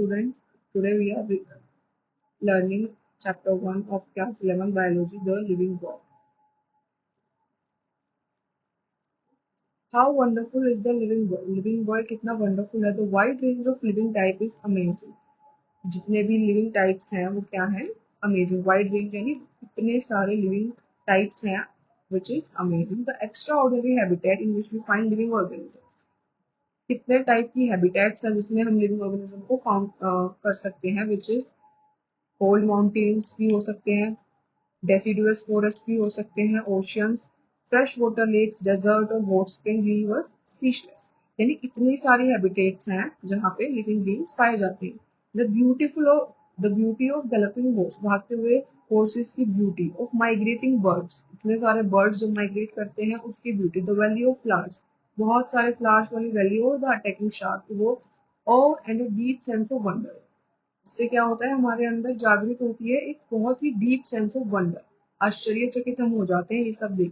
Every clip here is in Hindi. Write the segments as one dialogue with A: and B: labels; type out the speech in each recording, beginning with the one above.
A: students. Today we are learning chapter 1 of class 11 biology, the living boy. How wonderful is the living boy? Living boy कितना wonderful है. The wide range of living type is amazing. जितने भी living types हैं वो क्या हैं? Amazing. Wide range यानी इतने सारे living types हैं which is amazing. The extraordinary habitat in which we find living organisms. कितने टाइप की हैबिटेट्स है जिसमें हम लिविंग ऑर्गेनिज्म को फाउंड कर सकते हैं विच इज कोल्ड माउंटेन्स भी हो सकते हैं, डेसिडुअस फॉरेस्ट भी हो सकते हैं, oceans, fresh water lakes, desert और हॉट स्प्रिंग रिवर्स, स्पीशीज यानी इतनी सारी हैबिटेट्स हैं जहाँ पे लिविंग बीइंग्स पाए जाते हैं. The beauty of developing horse, भागते हुए हॉर्सेस की ब्यूटी, ऑफ माइग्रेटिंग बर्ड्स, इतने सारे बर्ड्स जो माइग्रेट करते हैं उसकी beauty, the valley of flowers, बहुत सारे फ्लावर्स वाली वैली, और the attacking shark evokes of and a deep sense of wonder. इससे क्या होता है, हमारे अंदर जागृत होती है एक बहुत ही डीप सेंस ऑफ वंडर, आश्चर्यचकित हम हो जाते हैं ये सब देख.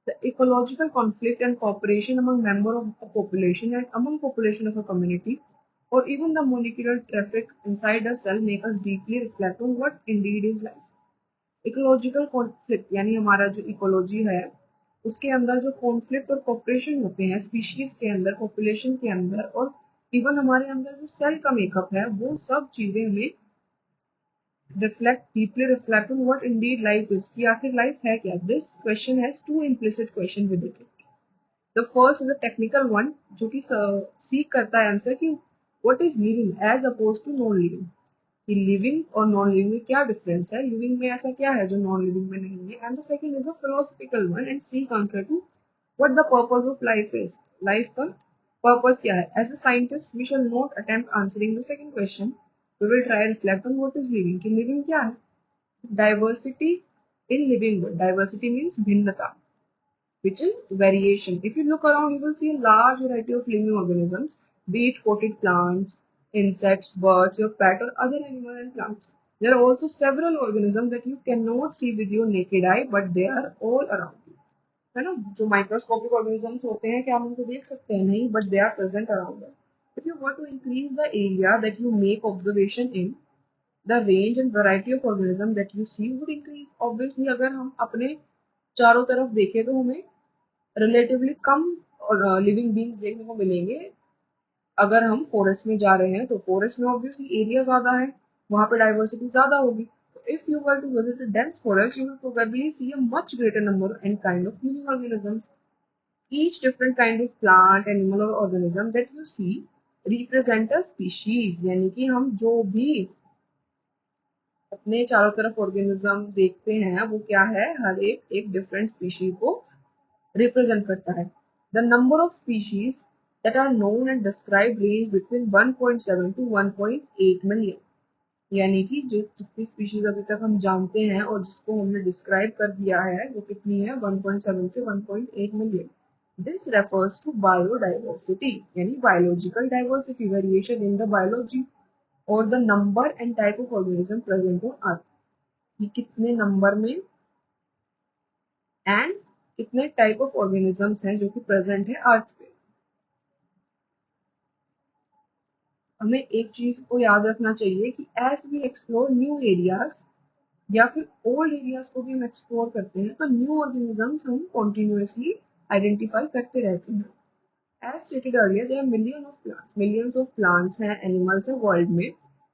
A: The ecological conflict and cooperation among member of a population and among population of a community or even the molecular traffic inside a cell make us deeply reflect on what indeed is life. Ecological conflict यानी हमारा जो इकोलॉजी है उसके अंदर जो कॉन्फ्लिक्ट और कॉपरेशन होते हैं स्पीशीज के अंदर, पॉपुलेशन के अंदर, और इवन हमारे अंदर जो सेल का मेकअप है, वो सब चीजें हमें deeply reflect on what indeed life is, कि आखिर लाइफ है क्या. This question has two implicit question with it. The first is a technical one जो कि सीख करता है आंसर कि what is living as oppose to non living, कि लिविंग और नॉन लिविंग में क्या डिफरेंस है, लिविंग में ऐसा क्या है जो नॉन लिविंग में नहीं है. And the second is a philosophical one and seek answer to what the purpose of life is, life का पर्पस क्या है. As a scientist we shall not attempt answering the second question, we will try reflect on what is living, कि लिविंग क्या है. Diversity in living world, diversity means भिन्नता, which is variation. If you look around, you will see a large variety of living organisms, be it potted plants, insects, birds, your pet, or other animal and plants. There are also several organisms that you cannot see with your naked eye, but they are all around you. है ना, जो माइक्रोस्कोपिक ऑर्गेनिजम्स होते हैं क्या हम उनको देख सकते हैं? नहीं, but they are present around us. If you want to increase the area that you make observation in, the range and variety of organism that you see would increase. Obviously अगर हम अपने चारों तरफ देखें तो हमें रिलेटिवली कम लिविंग बींग्स देखने को मिलेंगे. अगर हम फॉरेस्ट में जा रहे हैं तो फॉरेस्ट में ऑब्वियसली एरिया ज्यादा है, वहां पे डाइवर्सिटी ज्यादा होगी. तो if you were to visit a dense forest you will probably see a much greater number and kind of living organisms. Each different kind of plant, animal और organism that you see represent a species, यानी कि हम जो भी अपने चारों तरफ ऑर्गेनिज्म देखते हैं वो क्या है, हर एक डिफरेंट स्पीशीज को represent करता है. The number of species that are known and described range between 1.7 to 1.8 million. यानी कि जो जितनी स्पीशीज अभी तक हम जानते हैं और जिसको हमने डिस्क्राइब कर दिया है वो कितनी है, 1.7 से 1.8 million. This refers to biodiversity यानी biological diversity, variation in the biology or the number and type of organism present on earth. कि कितने नंबर में एंड कितने टाइप ऑफ ऑर्गेनिजम्स हैं जो कि प्रेजेंट है अर्थ पे. हमें एक चीज को याद रखना चाहिए कि as we explore new areas या फिर ओल्ड एरियाज को भी हम एक्सप्लोर करते हैं तो न्यू ऑर्गेनिजम्स हम कॉन्टिन्यूसली आइडेंटिफाई करते रहते हैं. As stated earlier there are millions of plants हैं, एनिमल्स हैं वर्ल्ड में.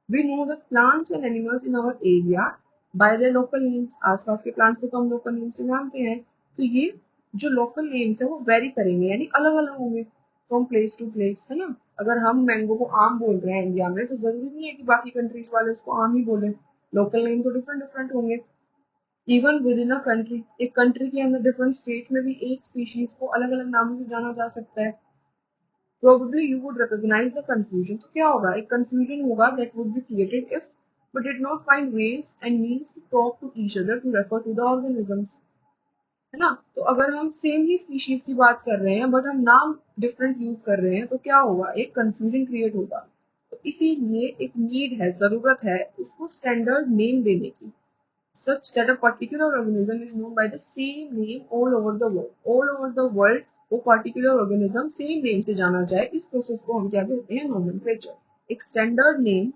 A: We know that plants and animals in our area by their local names. आसपास के प्लांट्स को तो हम लोकल नेम से जानते हैं, तो ये जो लोकल नेम्स है वो वेरी करेंगे यानी अलग अलग होंगे फ्रॉम प्लेस टू प्लेस, है ना. अगर हम मैंगो को आम बोल रहे हैं इंडिया में तो जरूरी नहीं है कि बाकी कंट्रीज वाले उसको आम ही बोले, लोकल नेम तो डिफरेंट डिफरेंट होंगे. Even with in a country, एक कंट्री के अंदर डिफरेंट स्टेट्स में भी एक स्पीशीज को अलग अलग नामों से जाना जा सकता है. Probably you would recognize the confusion. तो क्या होगा, एक confusion होगा that would be created if we did not find ways and means to talk to each other to refer to the organisms. है ना. तो अगर हम सेम ही स्पीशीज की बात कर रहे हैं बट हम नाम डिफरेंट यूज कर रहे हैं तो क्या होगा, एक कंफ्यूजन क्रिएट होगा. तो इसीलिए एक नीड है, जरूरत है उसको स्टैंडर्ड नेम देने की, such that a particular organism is known by the same name all over the world. All over the world वो particular organism सेम नेम से जाना जाए, इस प्रोसेस को हम क्या कहते हैं, नोमेनक्लेचर. एक स्टैंडर्ड नेम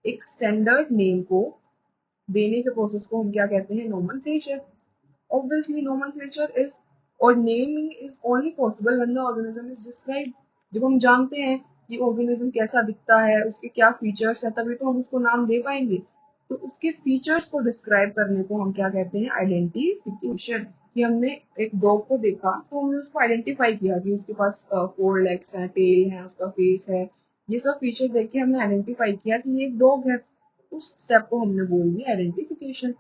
A: एक स्टैंडर्ड नेम को देने के प्रोसेस को हम क्या कहते हैं? Nomenclature. Obviously, nomenclature is or naming is only possible when the organism is described. जब हम जानते हैं कि organism कैसा दिखता है, उसके क्या features है, तभी तो हम उसको नाम दे पाएंगे. तो उसके features को describe करने को हम क्या कहते हैं? Identification. कि हमने एक dog को देखा तो हमने उसको identify किया कि उसके पास 4 legs हैं, tail है, उसका face है. ये सब feature देख के हमने identify किया कि ये एक dog है. उस step को हमने बोल दिया identification.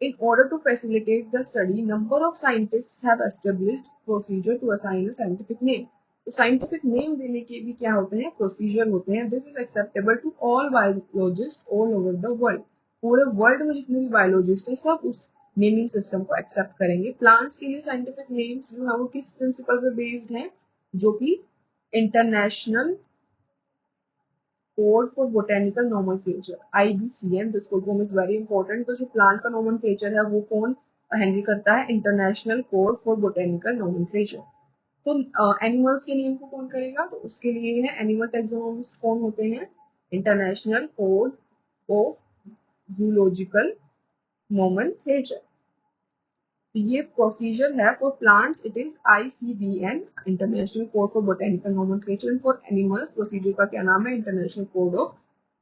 A: In order to facilitate the study, number of scientists have established procedure to assign a scientific name. तो scientific name देने के भी क्या होते हैं? Procedure होते हैं. This is acceptable to all biologists all over the world. पूरे वर्ल्ड में जितने भी बायोलॉजिस्ट हैं सब उस नेमिंग सिस्टम को एक्सेप्ट करेंगे. प्लांट्स के लिए साइंटिफिक नेम्स जो है वो किस प्रिंसिपल पे बेस्ड हैं? जो कि international code for botanical nomenclature IBCN. This full form is very important. तो जो प्लांट का नोमेनक्लेचर है वो कौन हैंडल करता है? International code for botanical nomenclature. तो एनिमल्स के नेम को कौन करेगा? तो उसके लिए है एनिमल टैक्सोनॉमिस्ट. कौन होते हैं? International code of zoological nomenclature. ये प्रोसीजर है for plants. It is ICBN, international code for botanical nomenclature. For animals procedure का क्या नाम है? International code of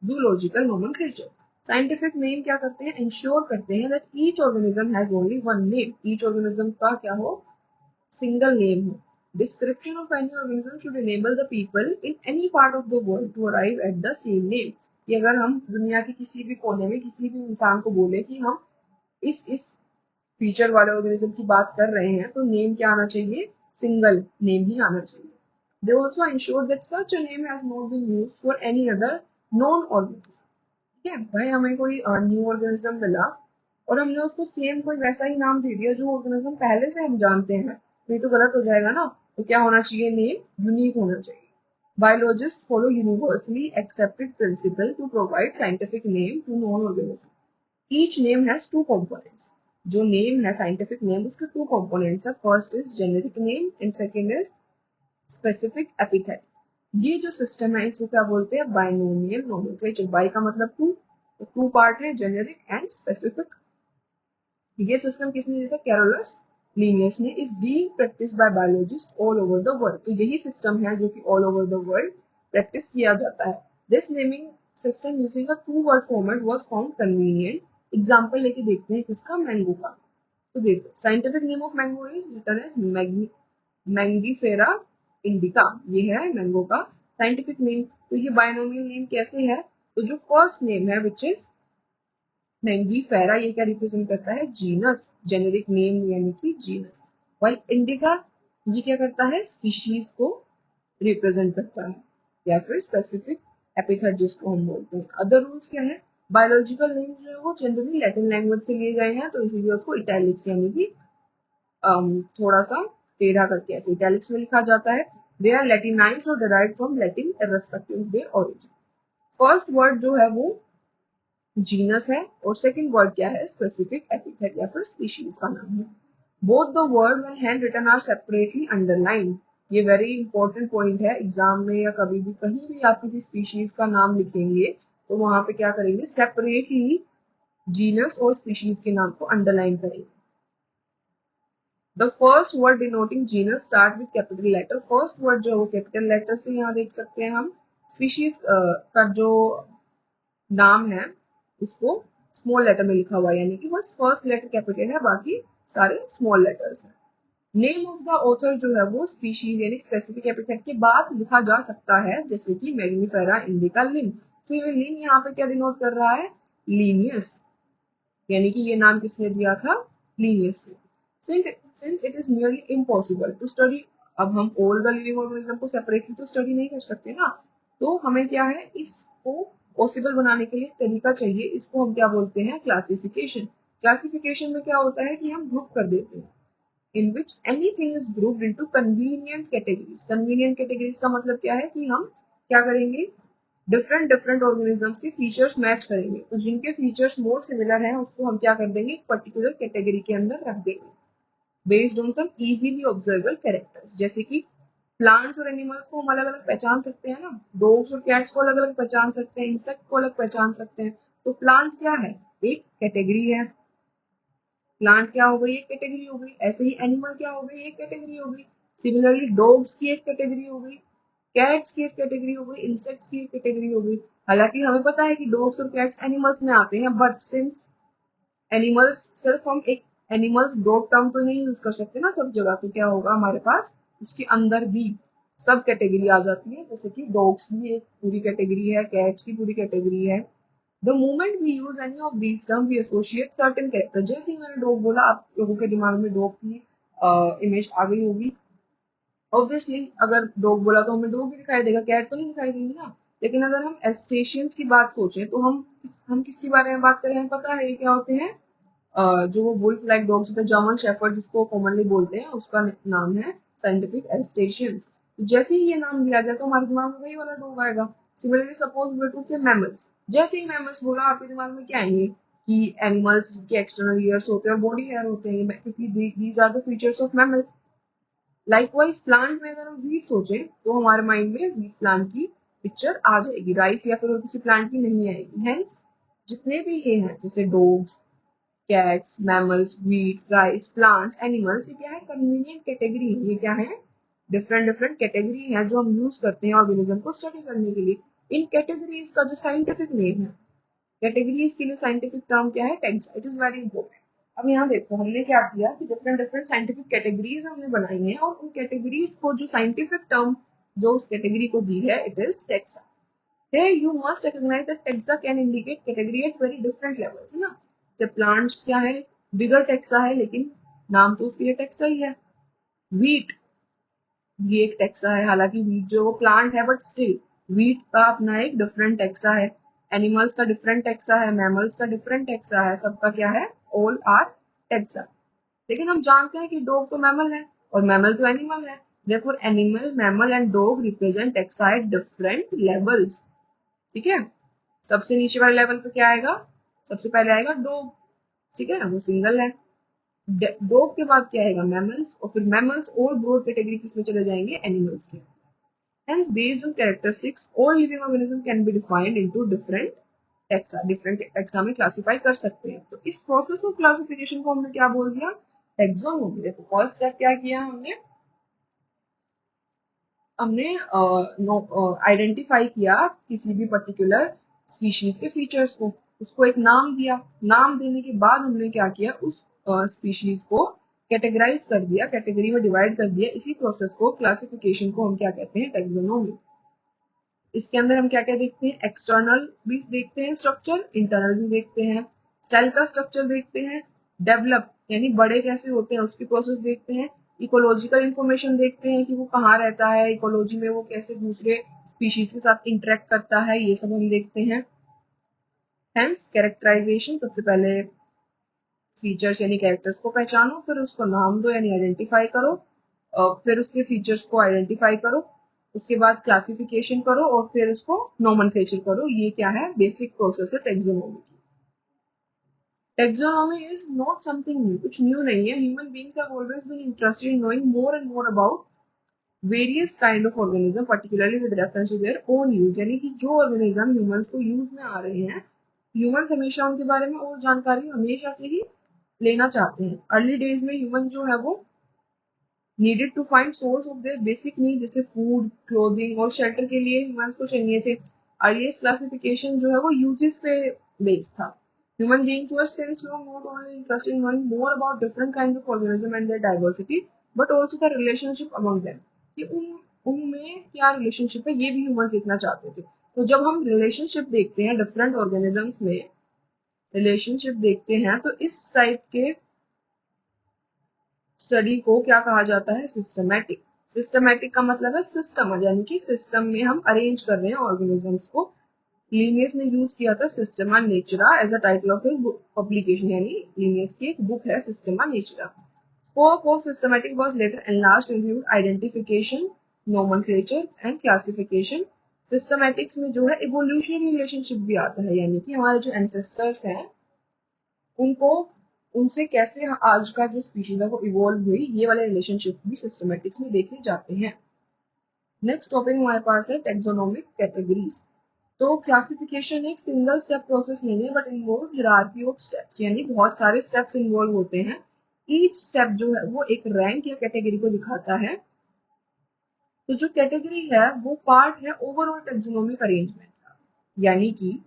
A: zoological nomenclature. Scientific name क्या करते हैं? इंश्योर करते हैं that each organism has only one name. Each organism का क्या हो? सिंगल नेम हो. Description of any organism should enable the people in any part of the world to arrive at the same name. कि अगर हम दुनिया के किसी भी कोने में किसी भी इंसान को बोले कि हम इस फीचर वाले ऑर्गेनिज्म की बात कर रहे हैं तो नेम क्या आना चाहिए? सिंगल नेम ही आना चाहिए. They also ensure that such a name has not been used for any other non organism. ठीक है भाई, हमें कोई न्यू ऑर्गेनिज्म मिला और हमने उसको सेम कोई वैसा ही नाम दे दिया जो ऑर्गेनिज्म पहले से हम जानते हैं, तो ये तो गलत हो जाएगा ना. तो क्या होना चाहिए? नेम यूनिक होना चाहिए. Biologists follow universally accepted principle to provide scientific name to known organism. Each name has two components. जो नेम है साइंटिफिक नेम उसके टू कंपोनेंट्स है. First is generic name and second is specific epithet. ये जो सिस्टम है इसको क्या बोलते हैं? Binomial nomenclature. बाई का मतलब टू, तो टू पार्ट है जेनेरिक एंड स्पेसिफिक. ये सिस्टम किसने दिया था? कैरोलस लिनियस ने. Is being practice by biologist all over the world. तो यही सिस्टम है जो कि all over the world practice किया जाता है. This naming system using a two word format was found convenient. Example लेके देखते हैं किसका? मैंगो का. तो देखो scientific name of mango is written as Mangifera indica. ये है मैंगो का साइंटिफिक नेम. तो ये बायनोमियल नेम कैसे है? तो जो फर्स्ट नेम है विच इज मैंगीफेरा, ये क्या रिप्रेजेंट करता है? जीनस. जेनेरिक नेम यानी कि जीनस. वाइल इंडिका ये क्या करता है? स्पीशीज को रिप्रेजेंट करता है या फिर स्पेसिफिक एपिथेट जिसको हम बोलते हैं. अदर रूल्स क्या है? बायोलॉजिकल नेम्स जो है वो जनरली लैटिन लैंग्वेज से लिए गए हैं, तो इसीलिए उसको इटैलिक्स यानी कि थोड़ा सा टेढ़ा करके ऐसे इटैलिक्स में लिखा जाता है. दे आर लैटिनाइज्ड और derived from Latin irrespective of their origin. First word जो है वो जीनस है और सेकंड वर्ड क्या है? स्पेसिफिक एपिथेट या फिर स्पीशीज का नाम है. Both the word when hand written are separately underline. ये वेरी इंपॉर्टेंट पॉइंट है. एग्जाम में या कभी भी कहीं भी आप किसी स्पीशीज का नाम लिखेंगे तो वहां पे क्या करेंगे? सेपरेटली जीनस और स्पीशीज के नाम को अंडरलाइन करेंगे. The first word denoting genus start with capital letter. First word जो है वो कैपिटल लेटर से यहाँ देख सकते हैं हम. स्पीशीज का जो नाम है उसको स्मॉल लेटर में लिखा हुआ है, यानी कि बस फर्स्ट लेटर कैपिटल है, बाकी सारे स्मॉल लेटर्स हैं. नेम ऑफ द ऑथर जो है वो स्पीशीज यानी स्पेसिफिक एपिथेट के बाद लिखा जा सकता है, जैसे कि मैग्नीफेरा इंडिका लिन. तो ये लिन यहाँ पे क्या डिनोट कर रहा है? लीनियस. यानी कि ये नाम किसने दिया था? लीनियस ने. Since it is nearly impossible to study, अब हम ऑल द लिविंग ऑर्गेनिज्म को सेपरेटली तो स्टडी नहीं कर सकते ना, तो हमें क्या है? इसको पॉसिबल बनाने के लिए तरीका चाहिए. इसको हम क्या बोलते हैं? क्लासिफिकेशन. क्लासिफिकेशन में क्या होता है कि हम ग्रुप कर देते हैं. in which anything is grouped into convenient categories. Convenient categories का मतलब क्या है? कि हम क्या करेंगे? डिफरेंट ऑर्गेनिजम्स के फीचर्स मैच करेंगे. तो जिनके फीचर्स मोर सिमिलर हैं उसको हम क्या कर देंगे? एक पर्टिकुलर कैटेगरी के अंदर रख देंगे based on some easily observable characters. जैसे कि प्लांट्स और एनिमल्स को हम अलग अलग पहचान सकते हैं ना, डॉग्स और कैट्स को अलग अलग पहचान सकते हैं, इंसेक्ट को अलग पहचान सकते हैं। तो प्लांट क्या है, एक कैटेगरी है। प्लांट क्या हो गई, एक कैटेगरी हो गई। ऐसे ही एनिमल क्या हो गई, एक कैटेगरी हो गई। सिमिलरली डॉग्स की एक कैटेगरी हो गई, कैट्स की एक कैटेगरी हो गई, इंसेक्ट्स की एक कैटेगरी हो गई। हालांकि हमें पता है कि डॉग्स और कैट्स एनिमल्स में आते हैं, बट सिंस एनिमल्स सिर्फ हम एक एनिमल्स ब्रॉड टर्म तो नहीं यूज कर सकते ना सब जगह, तो क्या होगा हमारे पास उसके अंदर भी सब कैटेगरी आ जाती है। जैसे कि डॉग्स की एक पूरी कैटेगरी है, कैट्स की पूरी कैटेगरी है। The moment we use any of these term we associate certain character. जैसे ही मैंने डॉग बोला, आप लोगों के दिमाग में डॉग की इमेज आ गई होगी। ऑब्वियसली अगर डॉग बोला तो हमें डॉग ही दिखाई देगा, कैट तो नहीं दिखाई देगी ना। लेकिन अगर हम एस्टेशियंस की बात सोचें तो हम किसके बारे में बात कर रहे हैं, पता है ये क्या होते हैं? जो वो वुल्फ लाइक डॉग्स होते हैं, जर्मन शेफर्ड जिसको कॉमनली बोलते हैं, उसका नाम है साइंटिफिक एस्टेशियंस। जैसे ही ये नाम लिया गया तो हमारे दिमाग में वही वाला डॉग आएगा। सिमिलरली सपोज वी टू से मैमल्स, जैसे ही मैमल्स बोला आपके दिमाग में क्या आएंगे कि एनिमल्स के एक्सटर्नल ईयर्स होते हैं और बॉडी हेयर होते हैं, क्योंकि these are the features of mammal. Likewise plant में अगर हम वीट सोचे तो हमारे माइंड में वीट प्लांट की पिक्चर आ जाएगी, राइस या फिर और किसी प्लांट की नहीं आएगी। हेंस जितने भी ये हैं जैसे dogs, cats, mammals, wheat, rice, plants, animals, ये क्या है, कन्वीनियंट कैटेगरी है। ये क्या है, डिफरेंट डिफरेंट कैटेगरी है जो हम यूज करते हैं ऑर्गेनिज्म को स्टडी करने के लिए। इन कैटेगरीज का जो साइंटिफिक नेम है, कैटेगरीज के लिए साइंटिफिक टर्म क्या है, tags. It is very important. अब यहाँ देखो हमने क्या किया कि डिफरेंट डिफरेंट साइंटिफिक कैटेगरीज हमने बनाई हैं, और उन कैटेगरीज को जो साइंटिफिक टर्म जो उस कैटेगरी को दी है, it is taxa. Here you must recognize that taxa can indicate category at very different levels, है ना। जैसे प्लांट्स क्या है, बिगर टेक्सा है, लेकिन नाम तो उसके लिए टेक्सा ही है। व्हीट ये एक टेक्सा है, हालांकि व्हीट जो वो प्लांट है, बट स्टिल व्हीट का अपना एक डिफरेंट टेक्सा है। एनिमल्स का डिफरेंट टेक्सा है, मैमल्स का डिफरेंट टेक्सा है, सबका क्या है, ऑल आर टेक्सा। लेकिन हम जानते हैं कि डॉग तो मैमल है और मैमल तो एनिमल है। therefore animal, mammal and dog represent taxa at different levels. ठीक है। सबसे नीचे वाले लेवल पे क्या आएगा, सबसे पहले आएगा डॉग, ठीक है, वो सिंगल है। डॉग के बाद क्या आएगा, मैमल्स, और फिर मैमल्स और ब्रॉड कैटेगरी किसमें चले जाएंगे, एनिमल्स के। Hence, based on characteristics, all living organism can be defined into different taxa, different taxa में क्लासिफाई कर सकते हैं। तो इस प्रोसेस ऑफ क्लासिफिकेशन को हमने क्या बोल दिया, टैक्सोनॉमी। देखो फर्स्ट स्टेप क्या किया हमने, हमने आइडेंटिफाई किया किसी भी पर्टिकुलर स्पीशीज के फीचर्स को, उसको एक नाम दिया। नाम देने के बाद हमने क्या किया, उस स्पीशीज को कैटेगराइज कर दिया, कैटेगरी में डिवाइड कर दिया। इसी प्रोसेस को, क्लासिफिकेशन को हम क्या कहते हैं, टैक्सोनॉमी। इसके अंदर हम क्या क्या देखते हैं, एक्सटर्नल भी देखते हैं स्ट्रक्चर, इंटरनल भी देखते हैं। सेल का स्ट्रक्चर देखते हैं, डेवलप यानी बड़े कैसे होते हैं उसकी प्रोसेस देखते हैं। इकोलॉजिकल इंफॉर्मेशन देखते हैं कि वो कहाँ रहता है, इकोलॉजी में वो कैसे दूसरे स्पीशीज के साथ इंटरेक्ट करता है, ये सब हम देखते हैं। हेंस कैरेक्टराइजेशन, सबसे पहले फीचर्स यानी कैरेक्टर्स को पहचानो, फिर उसको नाम दो यानी आइडेंटिफाई करो, फिर उसके फीचर्स को आइडेंटिफाई करो, उसके बाद क्लासिफिकेशन करो, और फिर उसको नोमेनक्लेचर करो। ये क्या है, बेसिक प्रोसेस है टैक्सोनॉमी की। Taxonomy is not something new, कुछ न्यू नहीं है। Human beings have always been interested in knowing more and more about various kind of organism, particularly with reference to their own use. यानी कि जो ऑर्गेनिज्म ह्यूमंस को यूज में आ रहे हैं, ह्यूमंस हमेशा उनके बारे में और जानकारी हमेशा से ही लेना चाहते हैं। अर्ली डेज में ह्यूमन जो है वो needed to find source of their basic need, जैसे फूड, क्लोथिंग और शेल्टर के लिए ह्यूमंस को चाहिए थे। अर्लीस्ट क्लासिफिकेशन जो है वो यूजेस पे बेस्ड था। Human beings were since long not only interested in knowing more about different kind of organism and their diversity, but also the relationship among them, कि उनमें क्या रिलेशनशिप है ये भी ह्यूमंस देखना चाहते थे। तो जब हम रिलेशनशिप देखते हैं डिफरेंट ऑर्गेनिजम्स में, रिलेशनशिप देखते हैं, तो इस टाइप के स्टडी को क्या कहा जाता है, सिस्टमैटिक। सिस्टमैटिक का मतलब है सिस्टम, यानी कि सिस्टम में हम अरेंज कर रहे हैं ऑर्गेनिजम्स को। लिनियस ने यूज किया था Systema Naturae as a title of his publication, यानी लिनियस की एक बुक है Systema Naturae. Scope of systematic was later enlarged to include identification, nomenclature and classification. Systematics में जो है इवोल्यूशनरी रिलेशनशिप भी आता है, यानी कि हमारे जो एंसेस्टर्स हैं उनको, उनसे कैसे आज का जो स्पीशीज है वो इवॉल्व हुई, ये वाले रिलेशनशिप भी सिस्टमेटिक्स में देखे जाते हैं। नेक्स्ट टॉपिक हमारे पास है टेक्सोनोमिक कैटेगरीज। तो क्लासिफिकेशन एक सिंगल स्टेप प्रोसेस नहीं है but involves hierarchy of steps, यानी बहुत सारे स्टेप्स इन्वॉल्व होते हैं। ईच स्टेप जो है वो एक रैंक या कैटेगरी को दिखाता है। तो जो कैटेगरी है वो पार्ट है ओवरऑल टेक्सोनोमिक अरेंजमेंट का, यानी कि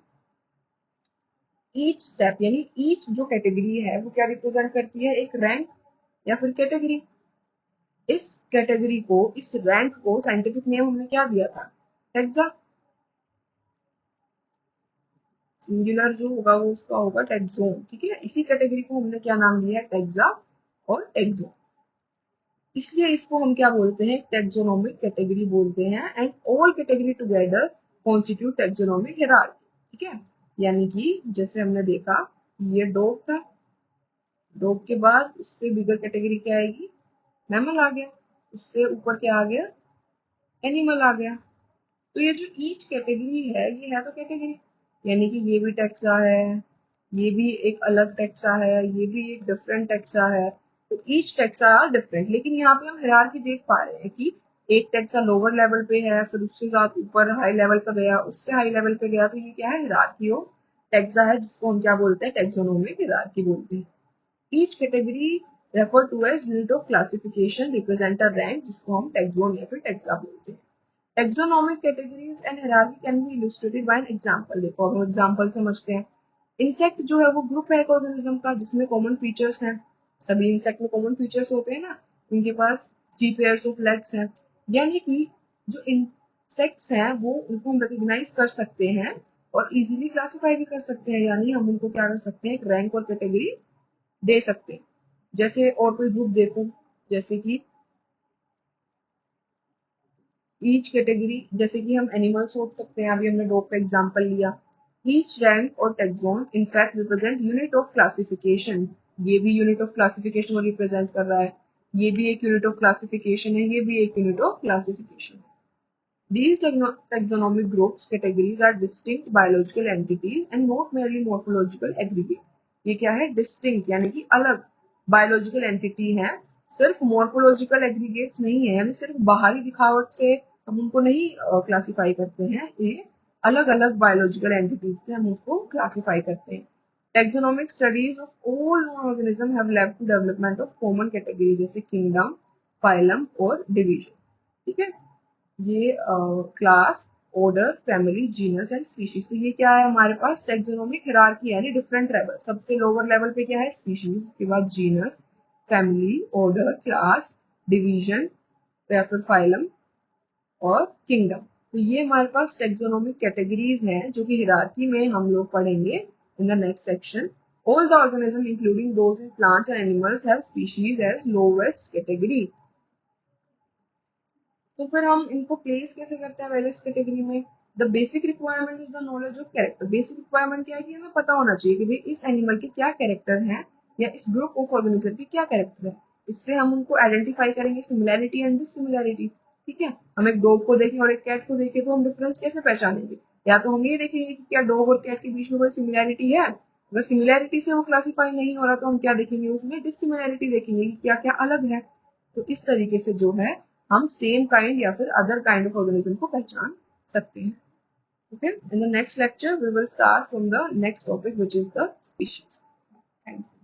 A: ईच स्टेप यानी ईच जो कैटेगरी है वो क्या रिप्रेजेंट करती है, एक रैंक या फिर कैटेगरी। इस कैटेगरी को, इस रैंक को साइंटिफिक नेम हमने क्या दिया था, टेक्सा। सिंगुलर जो होगा वो उसका होगा टेक्सोन, ठीक है। इसी कैटेगरी को हमने क्या नाम दिया है, टेक्सा और टेक्सोन। इसलिए इसको हम क्या बोलते हैं, टेक्सोनोमिक कैटेगरी बोलते हैं। And all category together constitute taxonomic hierarchy, ठीक है। यानी कि जैसे हमने देखा कि ये डॉग था, डॉग के बाद उससे बिगर कैटेगरी क्या आएगी, मैमल आ गया, उससे ऊपर क्या आ गया, एनिमल आ गया। तो ये जो ईच कैटेगरी है ये है तो कैटेगरी, यानी कि ये भी टैक्सा है, ये भी एक अलग टैक्सा है, ये भी एक डिफरेंट टैक्सा है। तो ईच टैक्सा आर डिफरेंट, लेकिन यहाँ पे हम हायरार्की देख पा रहे हैं कि एक टैक्सा लोअर लेवल पे है, फिर उससे ज्यादा ऊपर हाई लेवल पे गया, उससे हाई लेवल पे गया। तो ये क्या है, हायरार्की ऑफ टैक्सा है, जिसको हम क्या बोलते हैं, टेक्सोनोमिक हायरार्की बोलते हैं। Each category refer to as unit of classification represent a rank, जिसको हम टेक्सोन या फिर टैक्सा बोलते हैं। Taxonomic categories and hierarchy can be illustrated by an example। देखो अब हम एग्जांपल समझते हैं। इंसेक्ट जो है वो ग्रुप है एक ऑर्गेनिज्म का जिसमें कॉमन फीचर्स हैं। सभी इंसेक्ट में कॉमन फीचर्स होते हैं ना, उनके पास 3 पेयर्स ऑफ लेग्स हैं। यानी कि जो इंसेक्ट्स हैं वो उनको हम रिकॉग्नाइज कर सकते हैं और इजीली क्लासिफाई भी कर सकते हैं, यानी हम उनको क्या कर सकते हैं, एक रैंक और कैटेगरी दे सकते हैं। जैसे और कोई ग्रुप देखो, जैसे कि ईच कैटेगरी, जैसे कि हम एनिमल सोच सकते हैं, अभी हमने डॉग का एग्जांपल लिया। ईच रैंक और taxon in fact represent unit of classification. ये भी यूनिट ऑफ क्लासिफिकेशन को रिप्रेजेंट कर रहा है, ये भी एक यूनिट ऑफ क्लासिफिकेशन है, ये भी एक यूनिट ऑफ क्लासिफिकेशन है। These taxonomic groups categories are distinct biological entities and not merely morphological aggregate। ये क्या है, distinct यानी कि अलग biological entity है, सिर्फ morphological aggregates नहीं है, यानी सिर्फ बाहरी दिखावट से हम उनको नहीं क्लासिफाई करते हैं। ये अलग अलग biological entities से हम उसको क्लासिफाई करते हैं। Taxonomic studies of all known organisms have led to development of common categories जैसे kingdom, phylum और division, ठीक है। ये class, order, family, genus and species. तो ये क्या है हमारे पास, टेक्सोनोमिक हायरार्की यानी डिफरेंट लेवल। सबसे लोअर लेवल पे क्या है, स्पीशीज, उसके बाद genus, family, order, class, division या फिर फाइलम और किंगडम। तो ये हमारे पास टेक्सोनोमिक कैटेगरीज हैं जो कि हायरार्की में हम लोग पढ़ेंगे in the next section. All the organism including those in plants and animals have species as lowest category. तो फिर हम इनको प्लेस कैसे करते हैं वेरियस कैटेगरी में। The basic requirement is the knowledge of character. Basic requirement क्या है कि हमें पता होना चाहिए कि भाई इस एनिमल के क्या कैरेक्टर हैं या इस ग्रुप ऑफ ऑर्गेनिज्म के क्या कैरेक्टर है। इससे हम उनको आइडेंटिफाई करेंगे सिमिलैरिटी एंड डिसिमिलैरिटी, ठीक है। हम एक डॉग को देखें और एक कैट को देखें तो हम डिफरेंस कैसे पहचानेंगे, या तो हम ये देखेंगे कि क्या डॉग और कैट के बीच में कोई सिमिलैरिटी है। अगर सिमिलैरिटी से वो क्लासीफाई नहीं हो रहा तो हम क्या देखेंगे, उसमें डिसिमिलैरिटी देखेंगे कि क्या क्या अलग है। तो इस तरीके से जो है हम सेम काइंड या फिर अदर काइंड ऑफ ऑर्गेनिज्म को पहचान सकते हैं। Okay, in the next lecture we will start from the next topic which is the species. Thank you.